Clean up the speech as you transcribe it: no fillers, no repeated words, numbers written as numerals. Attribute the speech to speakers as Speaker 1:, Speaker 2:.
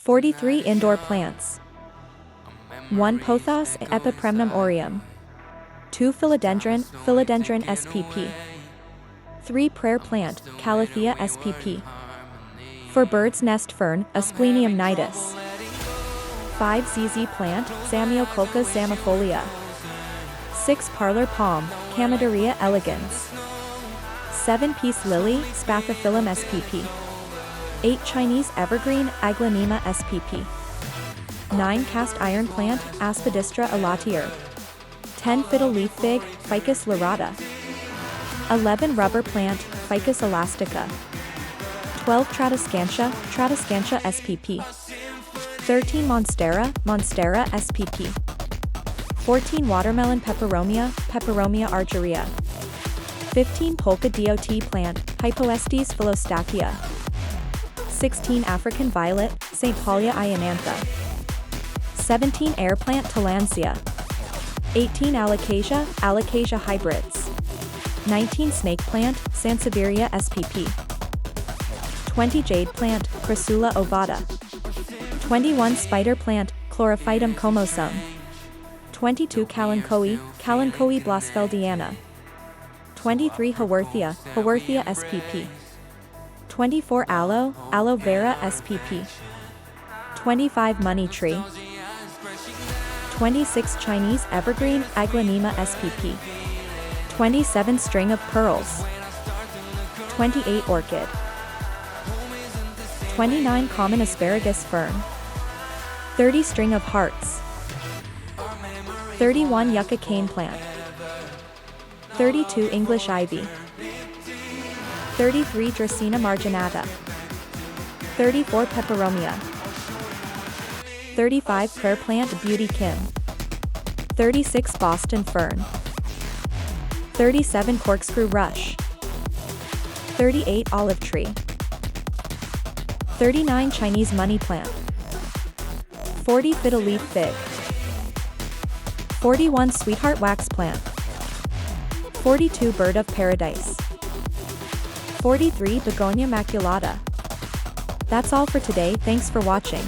Speaker 1: 43 indoor plants. 1 Pothos Epipremnum aureum. 2 Philodendron spp. 3 prayer plant, Calathea spp. 4 bird's nest fern, Asplenium nidus. 5 ZZ plant, Zamioculcas zamifolia. 6 parlor palm, Camadaria elegans. 7 peace lily, Spathiphyllum spp. 8 Chinese evergreen, Aglaonema spp. 9 cast iron plant, Aspidistra elatior. 10 fiddle leaf fig, Ficus lyrata. 11 rubber plant, Ficus elastica. 12 Tradescantia spp. 13 Monstera spp. 14 watermelon peperomia argyrea. 15 polka dot plant, Hypoestes philostachya. 16 African violet, St. Paulia ionantha. 17 air plant, Tillandsia. 18 Alocasia hybrids. 19 snake plant, Sansevieria spp. 20 jade plant, Crassula ovata. 21 spider plant, Chlorophytum comosum. 22 Kalanchoe blossfeldiana. 23 Haworthia spp. 24 aloe vera spp. 25 money tree. 26 Chinese evergreen, Aglaonema spp. 27 string of pearls. 28 orchid. 29 common asparagus fern. 30 string of hearts. 31 yucca cane plant. 32 English ivy. 33 Dracaena marginata. 34 peperomia. 35 prayer plant, Beauty Kim. 36 Boston fern. 37 corkscrew rush. 38 olive tree. 39 Chinese money plant. 40 fiddle leaf fig. 41 sweetheart wax plant. 42 bird of paradise. 43 begonia maculata. That's all for today, thanks for watching.